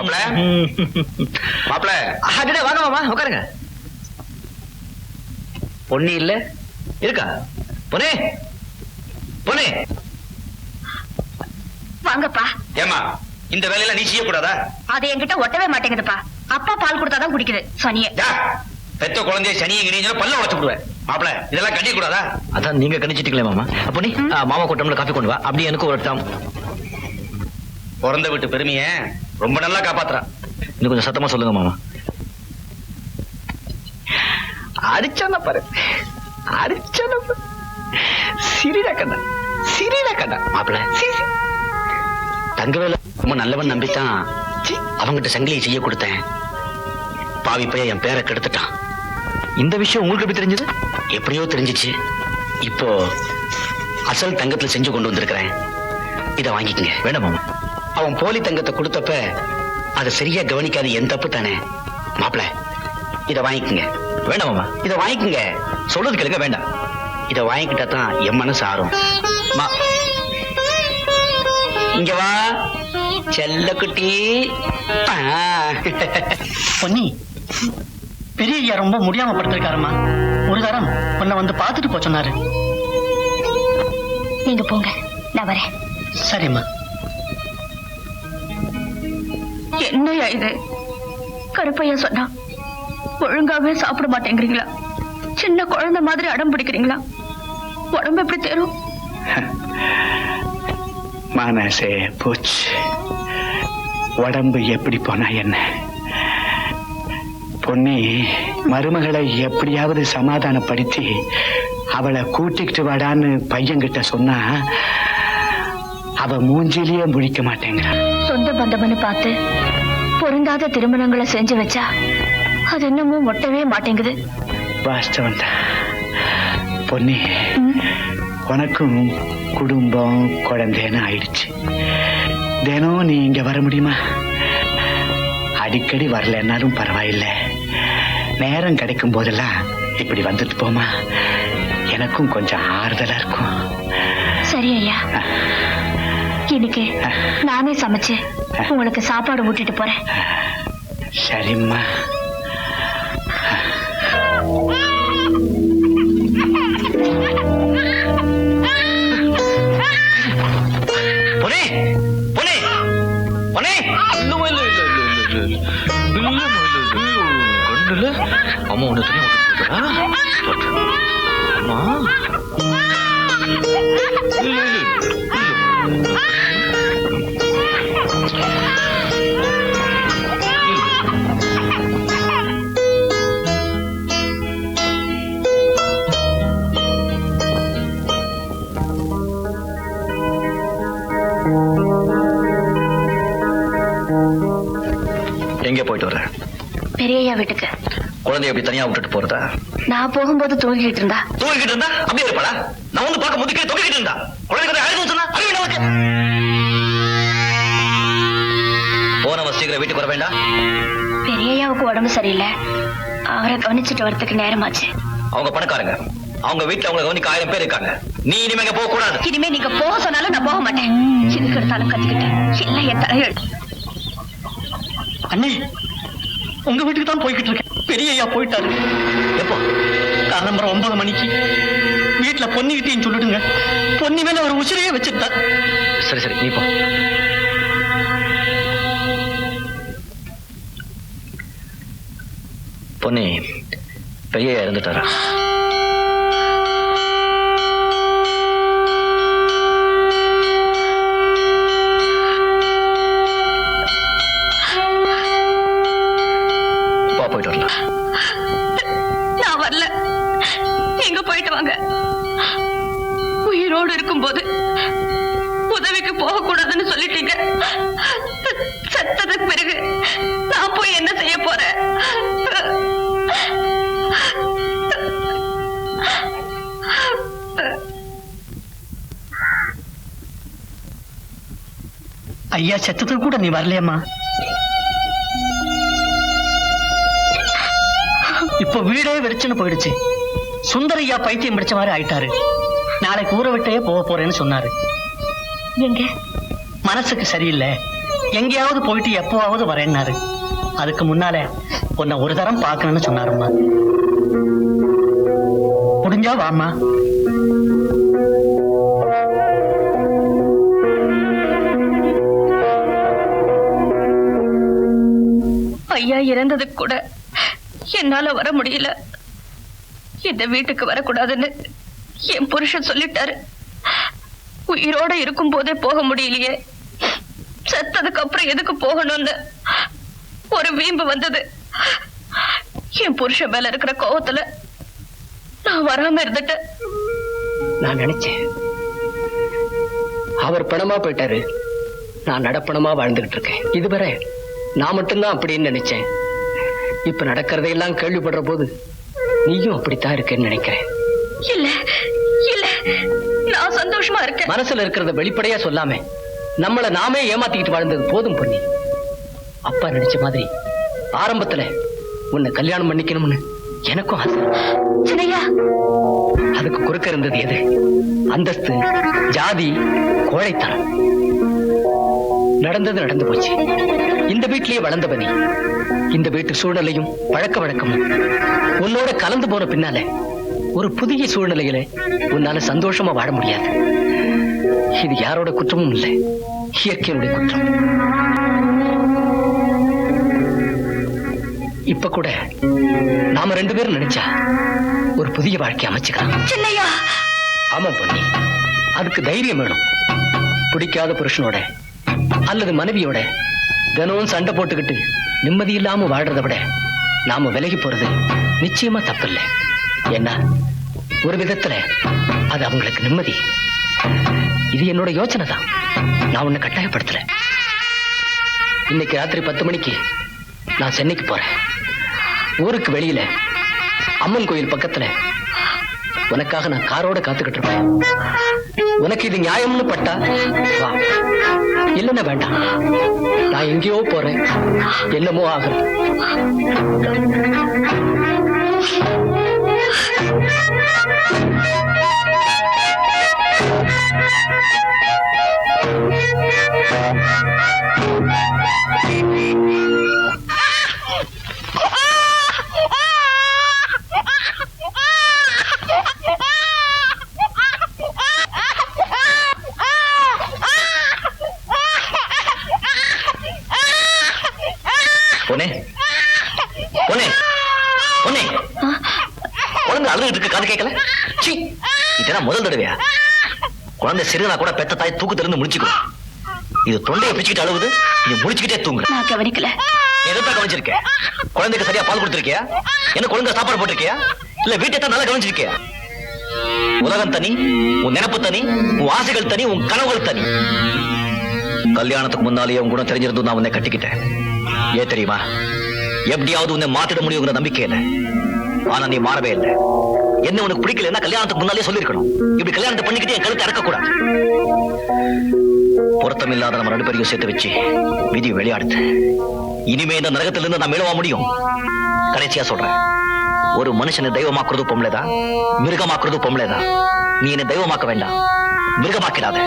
மாப்பிள மாப்பிள அடடே வாங்க மாமா உட்காருங்க. பொன்னி இல்ல இருக்கா? பொன்னே பொன்னே வாங்கப்பா. ஏமா இந்த வேலையில நீ செய்யக்கூடாதா? அது என்கிட்ட ஒட்டவே மாட்டேங்குதுப்பா. அப்பா பால் கொடுத்தாதான் குடிக்குது சனியே. பெத்த குழந்தைய சனியை கிணிஞ்சா பல்ல உடச்சு விடுவேன். மாப்பிள இதெல்லாம் கண்டிக்க கூடாதா? அதான் நீங்க கணிச்சிட்டீங்களே மாமா. பொன்னி மாமா கூட்டம்ல காஃபி கொண்டு வா. அப்படி எனக்கு ஒரு டம். பிறந்த வீட்டு பெருமைய ரொம்ப நல்லா காப்பாத்துறா. இன்னும் கொஞ்சம் சத்தமா சொல்லுங்க மாமா. அடிச்சான பாரு அடிச்சான சிறிடா கண்ணா சிறிடா கண்ணா. மாப்பிள தங்கவேல ரொம்ப நல்லவன் நம்பித்தான் அவங்கிட்ட சங்கிலியை செய்ய கொடுத்தேன். பாவி பைய என் பேரை கெடுத்துட்டான். இந்த விஷயம் உங்களுக்கு எப்படி தெரிஞ்சது? எப்படியோ தெரிஞ்சிச்சு. இப்போ அசல் தங்கத்துல செஞ்சு கொண்டு வந்திருக்கிறேன். இத வாங்கிக்கங்க. வேண்டாம் மாமா. அவன் போலி தங்கத்தை கொடுத்தப்ப அதை சரியா கவனிக்காது என் தப்பு தானே. மாப்பிள இத வாங்கிக்கங்க. வேண்டாம் மாமா. இத வாங்கிக்கங்க. சொல்றது கேளுங்க. வேண்டாம். இத வாங்கிக்கிட்டா தான் என் மனசு ஆறும். இங்க வா செல்ல குட்டி. பொன்னி பெரிய ஐயா ரொம்ப முடியாம படுத்திருக்காருமா. ஒரு தரம் உன்னை வந்து பாத்துட்டு போ சொன்னாரு. நீங்க போங்க, நான் வரேன். சரிம்மா. என்னையா இது? கருப்பையா சொன்னா ஒழுங்காவே சாப்பிட மாட்டேங்கிறீங்களா? சின்ன குழந்தை மாதிரி அடம் பிடிக்கிறீங்களா? உடம்பு எப்படி தேரும்? மனசே போச்சு. உடம்பு எப்படி போனா என்ன? பொன்னி மருமகளை எப்படியாவது சமாதானப்படுத்தி அவளை கூட்டிக்கிட்டு வாடான்னு பையன்கிட்ட சொன்னா அவ மூஞ்சிலேயே முழிக்க மாட்டேங்கிறான். சொந்த பந்தம்னு பார்த்து பொருந்தாத திருமணங்களை செஞ்சு வச்சா அது இன்னமும் ஒட்டவே மாட்டேங்குது. வாஸ்தவம் தான் பொன்னி. உனக்கும் குடும்பம் குழந்தைன்னு ஆயிடுச்சு. தினம் நீ இங்க வர முடியுமா? அடிக்கடி வரலன்னாலும் பரவாயில்லை. நேரம் கிடைக்கும் போதெல்லாம் இப்படி வந்துட்டு போமா. எனக்கும் கொஞ்சம் ஆறுதலா இருக்கும். சரி ஐயா, இன்னைக்கு நானே சமைச்சு உங்களுக்கு சாப்பாடு ஊட்டிட்டு போறேன். சரிம்மா. பொன்னே பொன்னே பொன்னே கண்ணுல அம்மா ஒண்ணு தனியா எங்க போயிட்டு வர? பெரியய்யா வீட்டுக்கு. குழந்தைய எப்படி தனியா விட்டுட்டு போறதா? நான் போகும்போது தூங்கிட்டு இருந்தா. தூங்கிட்டு இருந்தா அப்படியே இருப்பாளா? நான் வந்து பார்க்க முதுக்கே தூங்கிட்டு இருந்தா குழந்தை அழுது சொன்னா அது நமக்கு. போனவ சீக்கிரம் வீட்டுக்கு வர வேண்டாம். பெரியய்யாவுக்கு உடம்பு சரியில்லை. அவரை கவனிச்சுட்டு வரதுக்கு நேரமாச்சு. அவங்க பணக்காரங்க. அவங்க வீட்டுல அவங்க கவனிக்க 1000 பேர் இருக்காங்க. நீ இனிமே போக கூடாது. இனிமே நீங்க போக சொன்னாலும் நான் போக மாட்டேன். எதுக்கு எடுத்தாலும் கத்துக்கிட்டேன். எல்லாம் என் தலையெழுத்து. அண்ணே உங்க வீட்டுக்கு தான் போய்கிட்டு இருக்கேன். பெரிய ஐயா போயிட்டாரு. எப்போ? காலம்பரம் 9 மணிக்கு. வீட்டுல பொன்னிக்கிட்டேன்னு சொல்லிடுங்க. பொன்னி மேல ஒரு உசிரையே வச்சிருந்தா. சரி சரி நீ போ. பொன்னி பெரிய இறந்துட்டாரா? போயிட்டு வரலாம். நான் வரல. எங்க போயிட்டு வாங்க. உயிரோடு இருக்கும்போது உதவிக்கு போக கூடாதுன்னு சொல்லிட்டீங்க. செத்ததுக்கு பிறகு நான் போய் என்ன செய்ய போறேன்? ஐயா செத்ததுக்கு கூட நீ வரலையம்மா. இப்ப வீடே வெடிச்சுன்னு போயிடுச்சு. சுந்தரையா பைத்தியம் பிடிச்ச மாதிரி ஆயிட்டாரு. நாளைக்கு ஊரை விட்டே போக போறேன்னு சொன்னாரு. எங்க மனசுக்கு சரியில்லை, எங்கேயாவது போயிட்டு எப்போவாவது வரேன்னாரு. அதுக்கு முன்னால உன்னை ஒரு தரம் பார்க்கணும்னு சொன்னாருமா. முடிஞ்சா வாமா. ஐயா இறந்ததுக்கு கூட என்னால வர முடியல. இந்த வீட்டுக்கு வரக்கூடாதுன்னு என் புருஷன் சொல்லிட்டாரு. உயிரோட இருக்கும் போதே போக முடியலையே, செத்ததுக்கு அப்புறம் எதுக்கு போகணும்னு ஒரு வீம்பு வந்தது. என் புருஷன் மேல இருக்கிற கோவத்துல நான் வராம இருந்துட்டேன். நான் நினைச்சேன் அவர் பணமா போயிட்டாரு, நான் நடப்பணமா வாழ்ந்துகிட்டு இருக்கேன். இதுவரை நான் மட்டும்தான் அப்படின்னு நினைச்சேன். இப்ப நடக்கிறதையெல்லாம் கேள்விப்படுற போது நீயும் அப்படித்தான் இருக்கேன்னு நினைக்கிறேன். இல்ல இல்ல, நான் சந்தோஷமா இருக்கேன். மனசுல இருக்கிறத வெளிப்படையா சொல்லாம நம்மள நாமே ஏமாத்திக்கிட்டு வாழ்ந்தது போதும் பொன்னி. அப்பா நினைச்ச மாதிரி ஆரம்பத்துல உன்னை கல்யாணம் பண்ணிக்கணும்னு எனக்கும் ஆசை. சின்னையா, அதுக்கு குறுக்க இருந்தது எது? அந்தஸ்து, ஜாதி, கோழைத்தனம். நடந்தது நடந்து போச்சு. இந்த வீட்டிலேயே வளர்ந்தவனி, இந்த வீட்டு சூழ்நிலையும் பழக்க வழக்கமும் உன்னோட கலந்து போன பின்னால ஒரு புதிய சூழ்நிலையில உன்னால சந்தோஷமா வாழ முடியாது. இது யாரோட குற்றமும் இல்லை, இயற்கையினுடைய குற்றம். இப்ப கூட நாம 2 பேரும் நினைச்சா ஒரு புதிய வாழ்க்கை அமைச்சுக்கலாம். சின்னையா. ஆமா பொன்னி, அதுக்கு தைரியம் வேணும். பிடிக்காத புருஷனோட அல்லது மனைவியோட தினமும் சண்டை போட்டுக்கிட்டு நிம்மதி இல்லாம வாழ்றதை விட நாம விலகி போறது நிச்சயமா தப்பில்லை. ஏன்னா ஒரு விதத்துல அது அவங்களுக்கு நிம்மதி. இது என்னோட யோசனை தான், நான் உன்னை கட்டாயப்படுத்தல. இன்னைக்கு ராத்திரி 10 மணிக்கு நான் சென்னைக்கு போறேன். ஊருக்கு வெளியில அம்மன் கோயில் பக்கத்துல உனக்காக நான் காரோட காத்துக்கிட்டு இருப்பேன். உனக்கு இது நியாயம்னு பட்டா வா, இல்லைன்னா வேண்டாம். நான் எங்கேயோ போறேன், என்னமோ ஆகுறேன். பொன்னே, பொன்னே, பொன்னே, குழந்தை அழுதுகிட்டு இருக்கு, காது கேட்கல? சீ, இதெல்லாம் முதல் தடவையா? குழந்தை சிறுனா கூட பெத்த தாய் தூக்கத்திலிருந்து முடிச்சுக்கணும். இது தொண்டையை பிச்சுக்கிட்டு அழுகுது, இது முடிச்சுக்கிட்டே தூங்குற. நான் கவனிக்கல. எதுதான் கவனிச்சிருக்க? குழந்தைக்கு சரியா பால் கொடுத்திருக்கியா? என்ன ஒழுங்கா சாப்பாடு போட்டிருக்கியா? இல்ல வீட்டை தான் நல்லா கவனிச்சிருக்கியா? உலகம் தனி, உன் நினைப்பு தனி, உன் ஆசைகள் தனி, உன் கனவுகள் தனி. கல்யாணத்துக்கு முன்னாலேயே உன் கூட தெரிஞ்சிருந்தும் நான் உன்னை கட்டிக்கிட்டேன். ஏன் தெரியுமா? எப்படியாவது உன்னை மாத்திட முடியுங்கிற நம்பிக்கை இல்லை. ஆனா நீ மாறவே இல்லை. என்ன உனக்கு பிடிக்கலன்னா கல்யாணத்துக்கு முன்னாலே சொல்லிருக்கணும். இப்படி கல்யாணத்தை பண்ணிக்கிட்டு என் கழுத்தை அடக்க கூடாது. பொருத்தம் இல்லாத நம்ம 2 பேரையும் சேர்த்து வச்சு விதி விளையாடுது. இனிமே இந்த நரகத்திலிருந்து நான் மேலவா முடியும்? கடைசியா சொல்றேன், ஒரு மனுஷனை தெய்வமாக்குறது பொம்பளைதான், மிருகமாக்குறது பொம்பளைதான். நீ என்னை தெய்வமாக்க வேண்டாம், மிருகமாக்கிடாத.